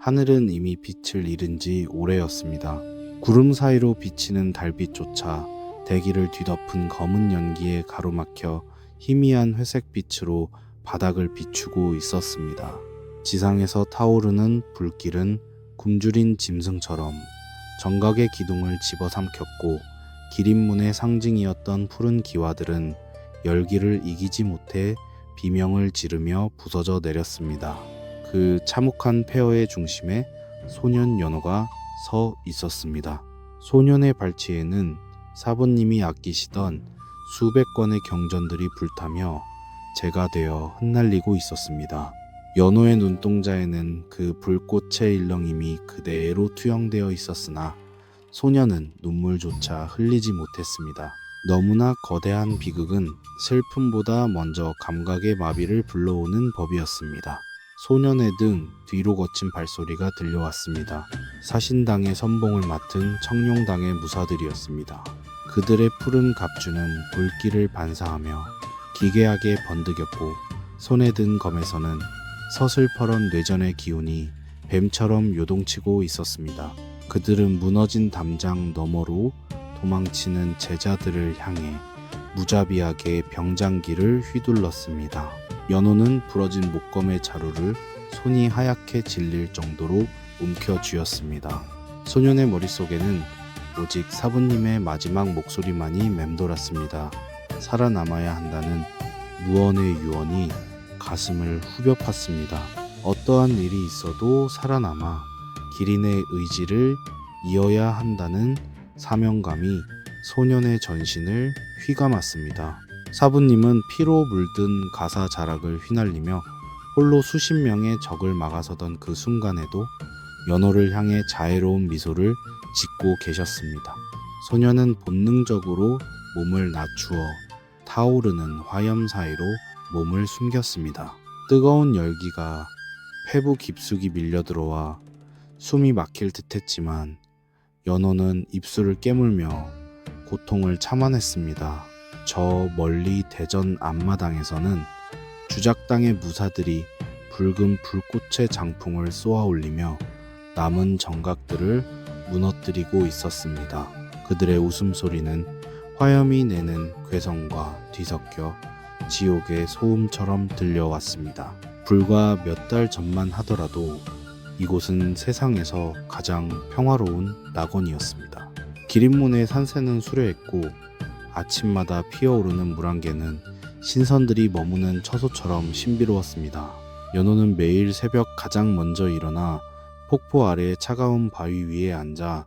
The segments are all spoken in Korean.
하늘은 이미 빛을 잃은 지 오래였습니다. 구름 사이로 비치는 달빛조차 대기를 뒤덮은 검은 연기에 가로막혀 희미한 회색빛으로 바닥을 비추고 있었습니다. 지상에서 타오르는 불길은 굶주린 짐승처럼 정각의 기둥을 집어삼켰고, 기린문의 상징이었던 푸른 기와들은 열기를 이기지 못해 비명을 지르며 부서져 내렸습니다. 그 참혹한 폐허의 중심에 소년 연호가 서 있었습니다. 소년의 발치에는 사부님이 아끼시던 수백 건의 경전들이 불타며 재가 되어 흩날리고 있었습니다. 연호의 눈동자에는 그 불꽃의 일렁임이 그대로 투영되어 있었으나 소년은 눈물조차 흘리지 못했습니다. 너무나 거대한 비극은 슬픔보다 먼저 감각의 마비를 불러오는 법이었습니다. 소년의 등 뒤로 거친 발소리가 들려왔습니다. 사신당의 선봉을 맡은 청룡당의 무사들이었습니다. 그들의 푸른 갑주는 불길을 반사하며 기괴하게 번득였고, 손에 든 검에서는 서슬퍼런 뇌전의 기운이 뱀처럼 요동치고 있었습니다. 그들은 무너진 담장 너머로 도망치는 제자들을 향해 무자비하게 병장기를 휘둘렀습니다. 연호는 부러진 목검의 자루를 손이 하얗게 질릴 정도로 움켜쥐었습니다. 소년의 머릿속에는 오직 사부님의 마지막 목소리만이 맴돌았습니다. 살아남아야 한다는 무언의 유언이 가슴을 후벼 팠습니다. 어떠한 일이 있어도 살아남아 기린의 의지를 이어야 한다는 사명감이 소년의 전신을 휘감았습니다. 사부님은 피로 물든 가사 자락을 휘날리며 홀로 수십 명의 적을 막아서던 그 순간에도 연호를 향해 자애로운 미소를 짓고 계셨습니다. 소년은 본능적으로 몸을 낮추어 타오르는 화염 사이로 몸을 숨겼습니다. 뜨거운 열기가 폐부 깊숙이 밀려들어와 숨이 막힐 듯했지만 연호는 입술을 깨물며 고통을 참아냈습니다. 저 멀리 대전 앞마당에서는 주작당의 무사들이 붉은 불꽃의 장풍을 쏘아 올리며 남은 정각들을 무너뜨리고 있었습니다. 그들의 웃음소리는 화염이 내는 괴성과 뒤섞여 지옥의 소음처럼 들려왔습니다. 불과 몇 달 전만 하더라도 이곳은 세상에서 가장 평화로운 낙원이었습니다. 기린문의 산새는 수려했고, 아침마다 피어오르는 물안개는 신선들이 머무는 처소처럼 신비로웠습니다. 연호는 매일 새벽 가장 먼저 일어나 폭포 아래의 차가운 바위 위에 앉아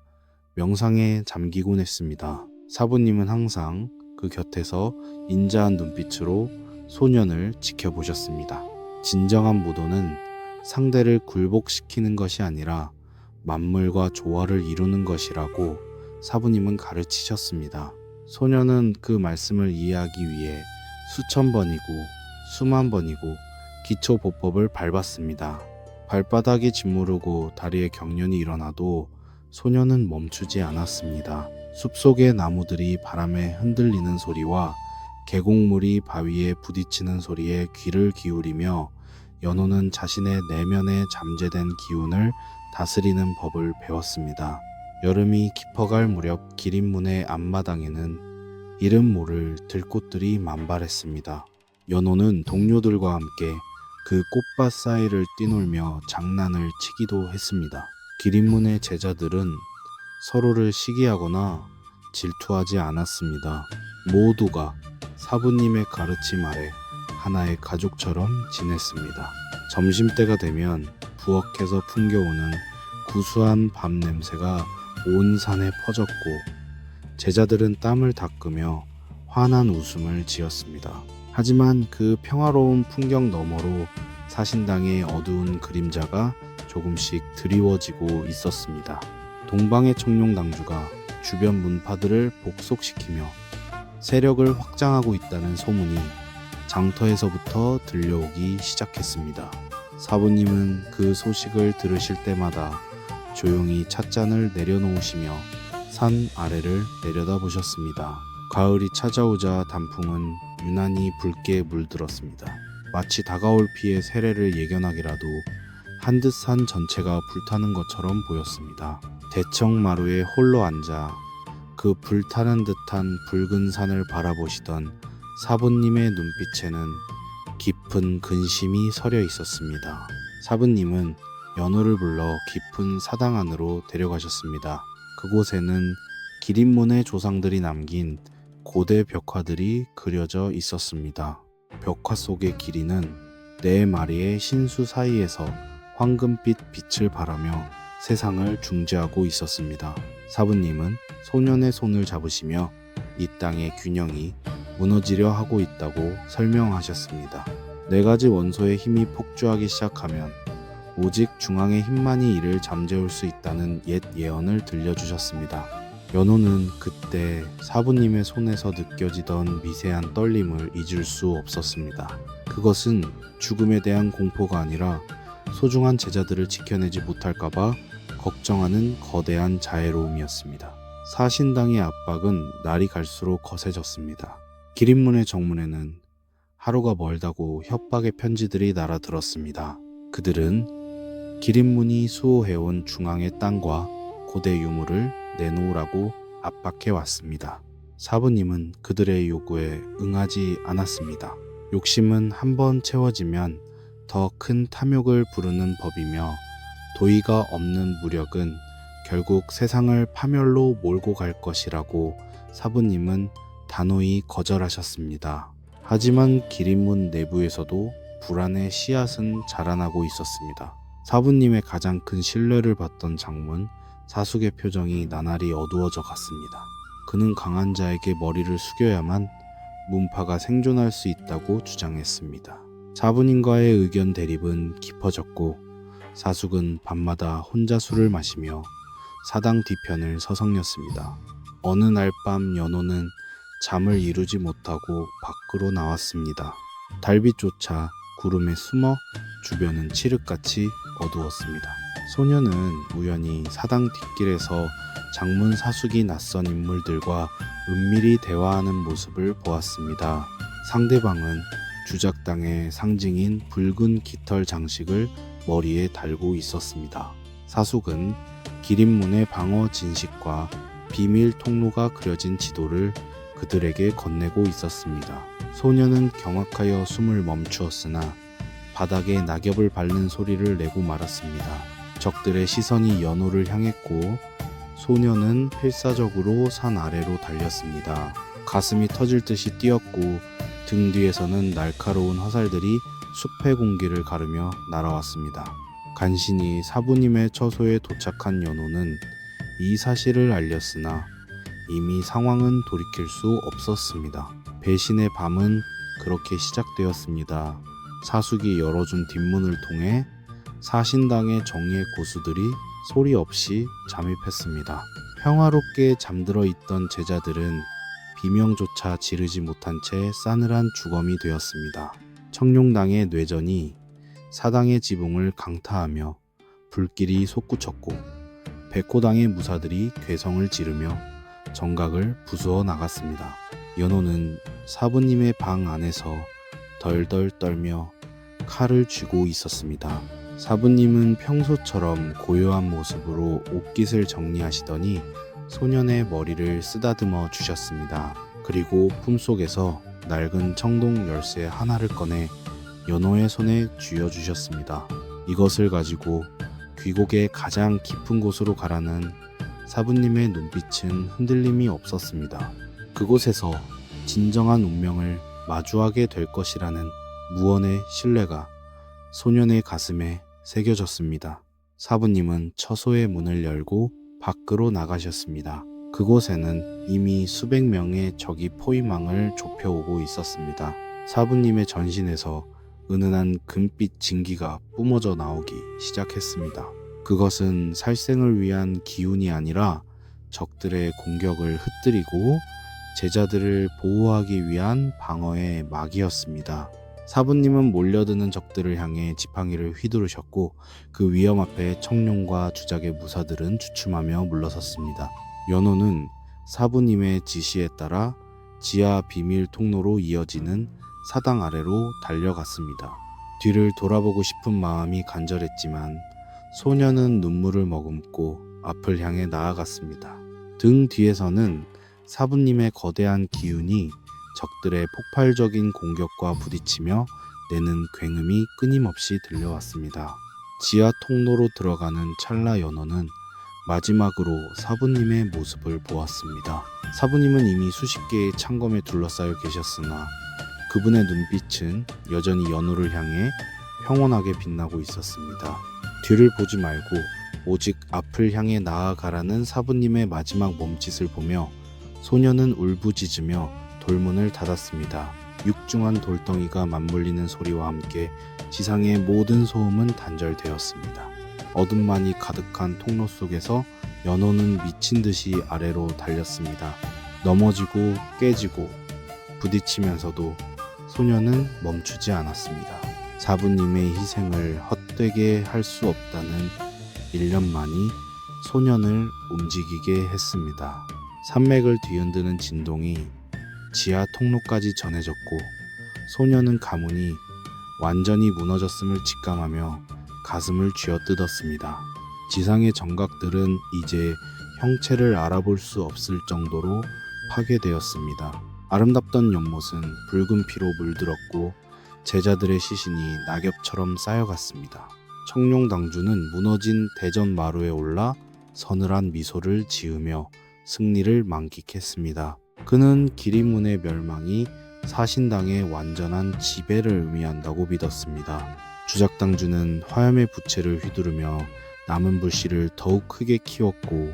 명상에 잠기곤 했습니다. 사부님은 항상 그 곁에서 인자한 눈빛으로 소년을 지켜보셨습니다. 진정한 무도는 상대를 굴복시키는 것이 아니라 만물과 조화를 이루는 것이라고 사부님은 가르치셨습니다. 소년은 그 말씀을 이해하기 위해 수천 번이고 수만 번이고 기초 보법을 밟았습니다. 발바닥이 짓무르고 다리에 경련이 일어나도 소년은 멈추지 않았습니다. 숲속의 나무들이 바람에 흔들리는 소리와 계곡물이 바위에 부딪히는 소리에 귀를 기울이며 연호는 자신의 내면에 잠재된 기운을 다스리는 법을 배웠습니다. 여름이 깊어갈 무렵 기린문의 앞마당에는 이름 모를 들꽃들이 만발했습니다. 연호는 동료들과 함께 그 꽃밭 사이를 뛰놀며 장난을 치기도 했습니다. 기린문의 제자들은 서로를 시기하거나 질투하지 않았습니다. 모두가 사부님의 가르침 아래 하나의 가족처럼 지냈습니다. 점심때가 되면 부엌에서 풍겨오는 구수한 밥 냄새가 온 산에 퍼졌고, 제자들은 땀을 닦으며 환한 웃음을 지었습니다. 하지만 그 평화로운 풍경 너머로 사신당의 어두운 그림자가 조금씩 드리워지고 있었습니다. 동방의 청룡당주가 주변 문파들을 복속시키며 세력을 확장하고 있다는 소문이 장터에서부터 들려오기 시작했습니다. 사부님은 그 소식을 들으실 때마다 조용히 찻잔을 내려놓으시며 산 아래를 내려다보셨습니다. 가을이 찾아오자 단풍은 유난히 붉게 물들었습니다. 마치 다가올 피의 세례를 예견하기라도 한듯산 전체가 불타는 것처럼 보였습니다. 대청마루에 홀로 앉아 그 불타는 듯한 붉은 산을 바라보시던 사부님의 눈빛에는 깊은 근심이 서려 있었습니다. 사부님은 연호를 불러 깊은 사당 안으로 데려가셨습니다. 그곳에는 기린문의 조상들이 남긴 고대 벽화들이 그려져 있었습니다. 벽화 속의 기린은 네 마리의 신수 사이에서 황금빛 빛을 발하며 세상을 중재하고 있었습니다. 사부님은 소년의 손을 잡으시며 이 땅의 균형이 무너지려 하고 있다고 설명하셨습니다. 네 가지 원소의 힘이 폭주하기 시작하면 오직 중앙의 힘만이 이를 잠재울 수 있다는 옛 예언을 들려주셨습니다. 연호는 그때 사부님의 손에서 느껴지던 미세한 떨림을 잊을 수 없었습니다. 그것은 죽음에 대한 공포가 아니라 소중한 제자들을 지켜내지 못할까봐 걱정하는 거대한 자애로움이었습니다. 사신당의 압박은 날이 갈수록 거세졌습니다. 기린문의 정문에는 하루가 멀다고 협박의 편지들이 날아들었습니다. 그들은 기린문이 수호해온 중앙의 땅과 고대 유물을 내놓으라고 압박해 왔습니다. 사부님은 그들의 요구에 응하지 않았습니다. 욕심은 한번 채워지면 더 큰 탐욕을 부르는 법이며 도의가 없는 무력은 결국 세상을 파멸로 몰고 갈 것이라고 사부님은 단호히 거절하셨습니다. 하지만 기린문 내부에서도 불안의 씨앗은 자라나고 있었습니다. 사부님의 가장 큰 신뢰를 받던 장문 사숙의 표정이 나날이 어두워져 갔습니다. 그는 강한 자에게 머리를 숙여야만 문파가 생존할 수 있다고 주장했습니다. 사부님과의 의견 대립은 깊어졌고 사숙은 밤마다 혼자 술을 마시며 사당 뒤편을 서성였습니다. 어느 날 밤 연호는 잠을 이루지 못하고 밖으로 나왔습니다. 달빛조차 구름에 숨어 주변은 칠흑같이 어두웠습니다. 소녀는 우연히 사당 뒷길에서 장문 사숙이 낯선 인물들과 은밀히 대화하는 모습을 보았습니다. 상대방은 주작당의 상징인 붉은 깃털 장식을 머리에 달고 있었습니다. 사숙은 기린문의 방어 진식과 비밀 통로가 그려진 지도를 그들에게 건네고 있었습니다. 소녀는 경악하여 숨을 멈추었으나 바닥에 낙엽을 밟는 소리를 내고 말았습니다. 적들의 시선이 연호를 향했고 소녀는 필사적으로 산 아래로 달렸습니다. 가슴이 터질 듯이 뛰었고 등 뒤에서는 날카로운 화살들이 숲의 공기를 가르며 날아왔습니다. 간신히 사부님의 처소에 도착한 연호는 이 사실을 알렸으나 이미 상황은 돌이킬 수 없었습니다. 배신의 밤은 그렇게 시작되었습니다. 사숙이 열어준 뒷문을 통해 사신당의 정예 고수들이 소리 없이 잠입했습니다. 평화롭게 잠들어 있던 제자들은 비명조차 지르지 못한 채 싸늘한 주검이 되었습니다. 청룡당의 뇌전이 사당의 지붕을 강타하며 불길이 솟구쳤고 백호당의 무사들이 괴성을 지르며 정각을 부수어 나갔습니다. 연호는 사부님의 방 안에서 덜덜 떨며 칼을 쥐고 있었습니다. 사부님은 평소처럼 고요한 모습으로 옷깃을 정리하시더니 소년의 머리를 쓰다듬어 주셨습니다. 그리고 품속에서 낡은 청동 열쇠 하나를 꺼내 연호의 손에 쥐어주셨습니다. 이것을 가지고 귀곡의 가장 깊은 곳으로 가라는 사부님의 눈빛은 흔들림이 없었습니다. 그곳에서 진정한 운명을 마주하게 될 것이라는 무언의 신뢰가 소년의 가슴에 새겨졌습니다. 사부님은 처소의 문을 열고 밖으로 나가셨습니다. 그곳에는 이미 수백 명의 적이 포위망을 좁혀오고 있었습니다. 사부님의 전신에서 은은한 금빛 진기가 뿜어져 나오기 시작했습니다. 그것은 살생을 위한 기운이 아니라 적들의 공격을 흩뜨리고 제자들을 보호하기 위한 방어의 막이었습니다. 사부님은 몰려드는 적들을 향해 지팡이를 휘두르셨고 그 위험 앞에 청룡과 주작의 무사들은 주춤하며 물러섰습니다. 연호는 사부님의 지시에 따라 지하 비밀 통로로 이어지는 사당 아래로 달려갔습니다. 뒤를 돌아보고 싶은 마음이 간절했지만 소녀는 눈물을 머금고 앞을 향해 나아갔습니다. 등 뒤에서는 사부님의 거대한 기운이 적들의 폭발적인 공격과 부딪히며 내는 굉음이 끊임없이 들려왔습니다. 지하 통로로 들어가는 찰나 연호는 마지막으로 사부님의 모습을 보았습니다. 사부님은 이미 수십 개의 창검에 둘러싸여 계셨으나 그분의 눈빛은 여전히 연호를 향해 평온하게 빛나고 있었습니다. 뒤를 보지 말고 오직 앞을 향해 나아가라는 사부님의 마지막 몸짓을 보며 소녀는 울부짖으며 돌문을 닫았습니다. 육중한 돌덩이가 맞물리는 소리와 함께 지상의 모든 소음은 단절되었습니다. 어둠만이 가득한 통로 속에서 연호는 미친 듯이 아래로 달렸습니다. 넘어지고 깨지고 부딪히면서도 소녀는 멈추지 않았습니다. 사부님의 희생을 헛되게 할 수 없다는 일념만이 소년을 움직이게 했습니다. 산맥을 뒤흔드는 진동이 지하 통로까지 전해졌고 소년은 가문이 완전히 무너졌음을 직감하며 가슴을 쥐어뜯었습니다. 지상의 정각들은 이제 형체를 알아볼 수 없을 정도로 파괴되었습니다. 아름답던 연못은 붉은 피로 물들었고 제자들의 시신이 낙엽처럼 쌓여갔습니다. 청룡당주는 무너진 대전 마루에 올라 서늘한 미소를 지으며 승리를 만끽했습니다. 그는 기린문의 멸망이 사신당의 완전한 지배를 의미한다고 믿었습니다. 주작당주는 화염의 부채를 휘두르며 남은 불씨를 더욱 크게 키웠고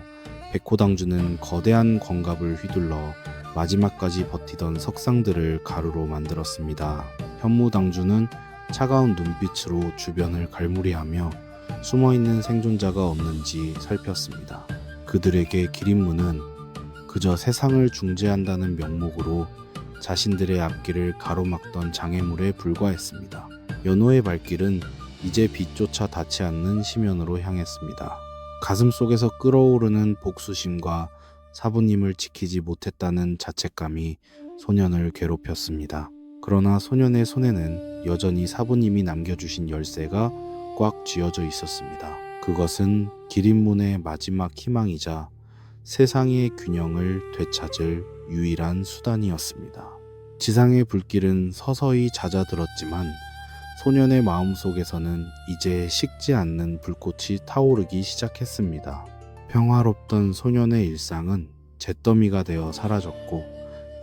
백호당주는 거대한 권갑을 휘둘러 마지막까지 버티던 석상들을 가루로 만들었습니다. 현무당주는 차가운 눈빛으로 주변을 갈무리하며 숨어있는 생존자가 없는지 살폈습니다. 그들에게 기린문은 그저 세상을 중재한다는 명목으로 자신들의 앞길을 가로막던 장애물에 불과했습니다. 연호의 발길은 이제 빛조차 닿지 않는 심연으로 향했습니다. 가슴 속에서 끓어오르는 복수심과 사부님을 지키지 못했다는 자책감이 소년을 괴롭혔습니다. 그러나 소년의 손에는 여전히 사부님이 남겨주신 열쇠가 꽉 쥐어져 있었습니다. 그것은 기린문의 마지막 희망이자 세상의 균형을 되찾을 유일한 수단이었습니다. 지상의 불길은 서서히 잦아들었지만 소년의 마음속에서는 이제 식지 않는 불꽃이 타오르기 시작했습니다. 평화롭던 소년의 일상은 잿더미가 되어 사라졌고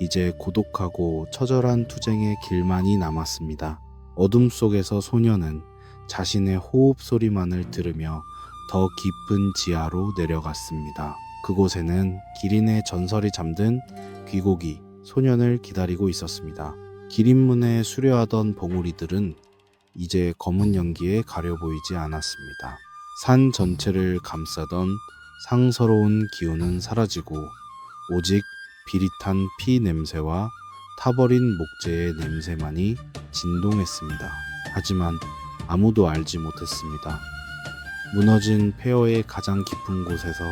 이제 고독하고 처절한 투쟁의 길만이 남았습니다. 어둠 속에서 소년은 자신의 호흡 소리만을 들으며 더 깊은 지하로 내려갔습니다. 그곳에는 기린의 전설이 잠든 귀고기 소년을 기다리고 있었습니다. 기린문에 수려하던 봉우리들은 이제 검은 연기에 가려 보이지 않았습니다. 산 전체를 감싸던 상서로운 기운은 사라지고 오직 비릿한 피 냄새와 타버린 목재의 냄새만이 진동했습니다. 하지만 아무도 알지 못했습니다. 무너진 폐허의 가장 깊은 곳에서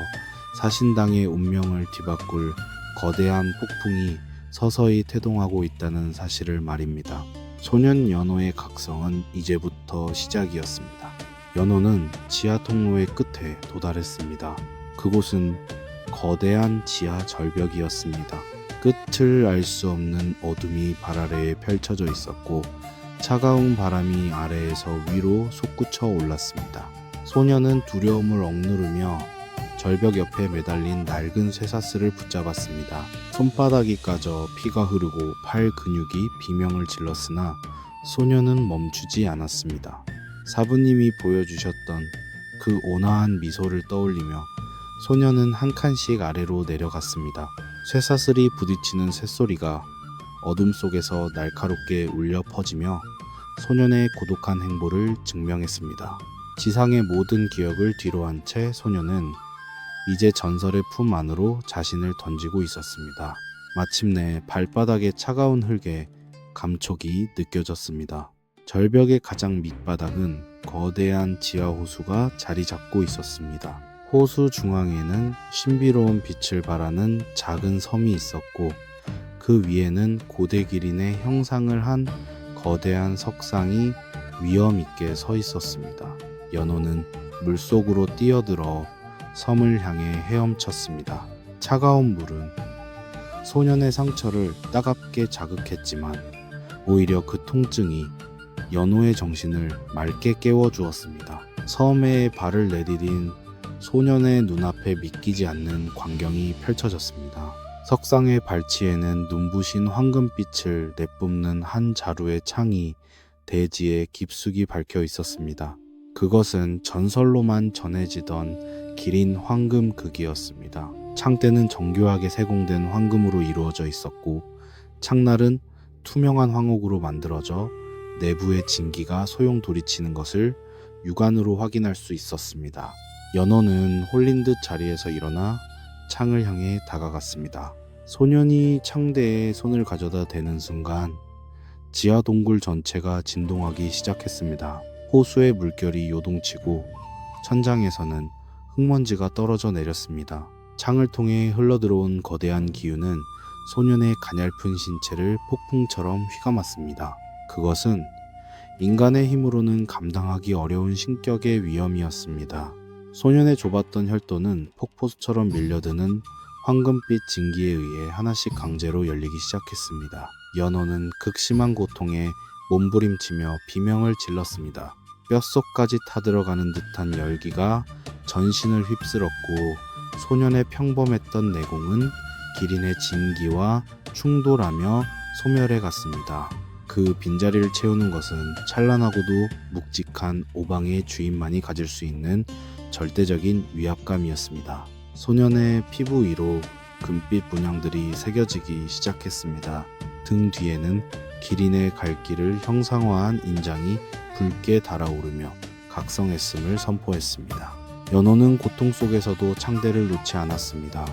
사신당의 운명을 뒤바꿀 거대한 폭풍이 서서히 태동하고 있다는 사실을 말입니다. 소년 연호의 각성은 이제부터 시작이었습니다. 연호는 지하 통로의 끝에 도달했습니다. 그곳은 거대한 지하 절벽이었습니다. 끝을 알 수 없는 어둠이 발 아래에 펼쳐져 있었고 차가운 바람이 아래에서 위로 솟구쳐 올랐습니다. 소년은 두려움을 억누르며 절벽 옆에 매달린 낡은 쇠사슬을 붙잡았습니다. 손바닥이 까져 피가 흐르고 팔 근육이 비명을 질렀으나 소년은 멈추지 않았습니다. 사부님이 보여주셨던 그 온화한 미소를 떠올리며 소년은 한 칸씩 아래로 내려갔습니다. 쇠사슬이 부딪히는 쇳소리가 어둠 속에서 날카롭게 울려 퍼지며 소년의 고독한 행보를 증명했습니다. 지상의 모든 기억을 뒤로한 채 소년은 이제 전설의 품 안으로 자신을 던지고 있었습니다. 마침내 발바닥의 차가운 흙에 감촉이 느껴졌습니다. 절벽의 가장 밑바닥은 거대한 지하 호수가 자리 잡고 있었습니다. 호수 중앙에는 신비로운 빛을 발하는 작은 섬이 있었고 그 위에는 고대 기린의 형상을 한 거대한 석상이 위험 있게 서 있었습니다. 연호는 물속으로 뛰어들어 섬을 향해 헤엄쳤습니다. 차가운 물은 소년의 상처를 따갑게 자극했지만 오히려 그 통증이 연호의 정신을 맑게 깨워주었습니다. 섬에 발을 내디딘 소년의 눈앞에 믿기지 않는 광경이 펼쳐졌습니다. 석상의 발치에는 눈부신 황금빛을 내뿜는 한 자루의 창이 대지에 깊숙이 박혀 있었습니다. 그것은 전설로만 전해지던 기린 황금극이었습니다. 창대는 정교하게 세공된 황금으로 이루어져 있었고 창날은 투명한 황옥으로 만들어져 내부의 진기가 소용 돌이치는 것을 육안으로 확인할 수 있었습니다. 연호는 홀린 듯 자리에서 일어나 창을 향해 다가갔습니다. 소년이 창대에 손을 가져다 대는 순간 지하 동굴 전체가 진동하기 시작했습니다. 호수의 물결이 요동치고 천장에서는 흙먼지가 떨어져 내렸습니다. 창을 통해 흘러들어온 거대한 기운은 소년의 가냘픈 신체를 폭풍처럼 휘감았습니다. 그것은 인간의 힘으로는 감당하기 어려운 신격의 위험이었습니다. 소년의 좁았던 혈도는 폭포수처럼 밀려드는 황금빛 진기에 의해 하나씩 강제로 열리기 시작했습니다. 연호는 극심한 고통에 몸부림치며 비명을 질렀습니다. 뼛속까지 타들어가는 듯한 열기가 전신을 휩쓸었고 소년의 평범했던 내공은 기린의 진기와 충돌하며 소멸해 갔습니다. 그 빈자리를 채우는 것은 찬란하고도 묵직한 오방의 주인만이 가질 수 있는 절대적인 위압감이었습니다. 소년의 피부 위로 금빛 문양들이 새겨지기 시작했습니다. 등 뒤에는 기린의 갈 길을 형상화한 인장이 붉게 달아오르며 각성했음을 선포했습니다. 연호는 고통 속에서도 창대를 놓지 않았습니다.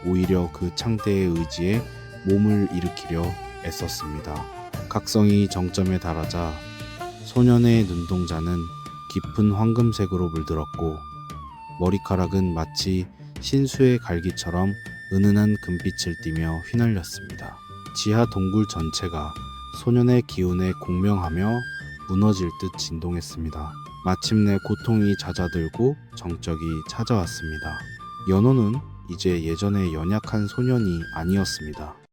오히려 그 창대의 의지에 몸을 일으키려 애썼습니다. 각성이 정점에 달하자 소년의 눈동자는 깊은 황금색으로 물들었고 머리카락은 마치 신수의 갈기처럼 은은한 금빛을 띠며 휘날렸습니다. 지하 동굴 전체가 소년의 기운에 공명하며 무너질 듯 진동했습니다. 마침내 고통이 잦아들고 정적이 찾아왔습니다. 연호는 이제 예전의 연약한 소년이 아니었습니다.